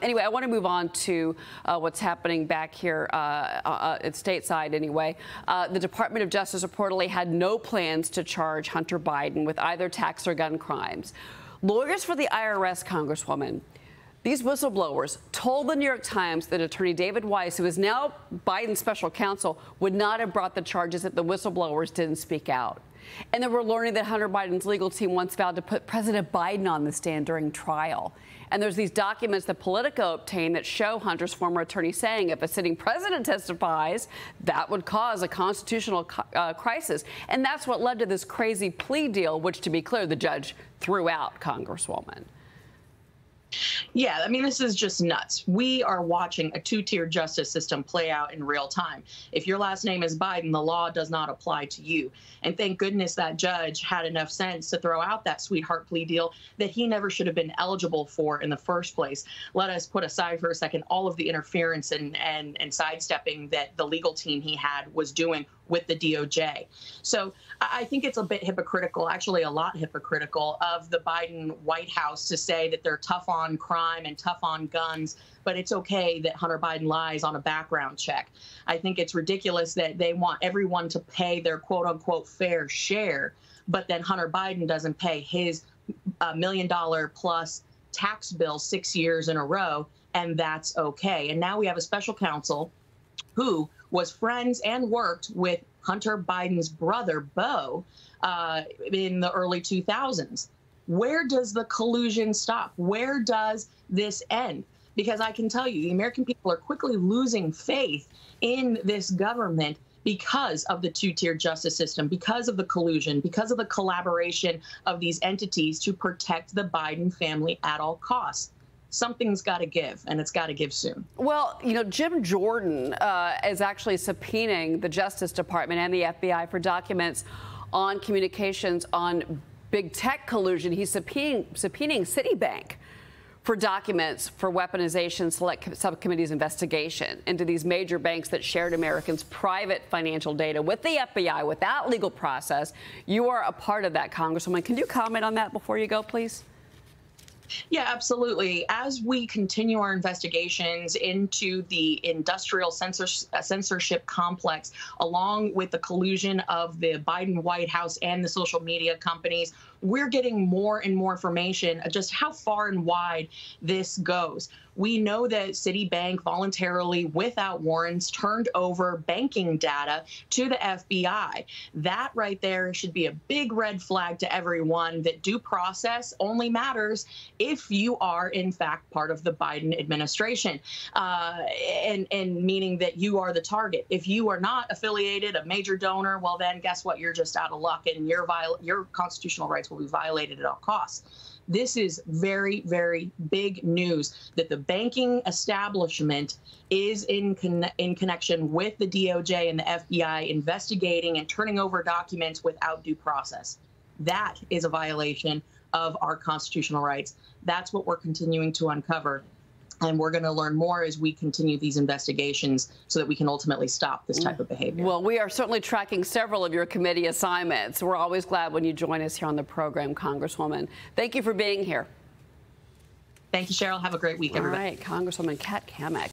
Anyway, I want to move on to what's happening back here at stateside anyway. The Department of Justice reportedly had no plans to charge Hunter Biden with either tax or gun crimes. Lawyers for the IRS, Congresswoman, these whistleblowers told the New York Times that attorney David Weiss, who is now Biden's special counsel, would not have brought the charges if the whistleblowers didn't speak out. And then we're learning that Hunter Biden's legal team once vowed to put President Biden on the stand during trial. And there's these documents that Politico obtained that show Hunter's former attorney saying if a sitting president testifies, that would cause a constitutional crisis. And that's what led to this crazy plea deal, which, to be clear, the judge threw out, Congresswoman. Yeah, I mean, this is just nuts. We are watching a two-tier justice system play out in real time. If your last name is Biden, the law does not apply to you. And thank goodness that judge had enough sense to throw out that sweetheart plea deal that he never should have been eligible for in the first place. Let us put aside for a second all of the interference and sidestepping that the legal team he had was doing with the DOJ. So I think it's a bit hypocritical, actually a lot hypocritical, of the Biden White House to say that they're tough on crime and tough on guns, but it's okay that Hunter Biden lies on a background check. I think it's ridiculous that they want everyone to pay their quote unquote fair share, but then Hunter Biden doesn't pay his $1 million plus tax bill 6 years in a row, and that's okay. And now we have a special counsel who was friends and worked with Hunter Biden's brother, Beau, in the early 2000s. Where does the collusion stop? Where does this end? Because I can tell you, the American people are quickly losing faith in this government because of the two-tier justice system, because of the collusion, because of the collaboration of these entities to protect the Biden family at all costs. Something's got to give, and it's got to give soon. Well, you know, Jim Jordan is actually subpoenaing the Justice Department and the FBI for documents on communications on big tech collusion. He's subpoenaing Citibank for documents for weaponization select subcommittee's investigation into these major banks that shared Americans' private financial data with the FBI without legal process. You are a part of that, Congresswoman. Can you comment on that before you go, please? Yeah, absolutely. As we continue our investigations into the industrial censorship complex, along with the collusion of the Biden White House and the social media companies, we're getting more and more information of just how far and wide this goes. We know that Citibank voluntarily, without warrants, turned over banking data to the FBI. That right there should be a big red flag to everyone that due process only matters if you are, in fact, part of the Biden administration, and meaning that you are the target. If you are not affiliated, a major donor, well, then guess what? You're just out of luck, and your constitutional rights will be violated at all costs. This is very, very big news that the banking establishment is in connection with the DOJ and the FBI investigating and turning over documents without due process. That is a violation of our constitutional rights. That's what we're continuing to uncover. And we're going to learn more as we continue these investigations so that we can ultimately stop this type of behavior. Well, we are certainly tracking several of your committee assignments. We're always glad when you join us here on the program, Congresswoman. Thank you for being here. Thank you, Cheryl. Have a great week, everybody. All right, Congresswoman Kat Cammack.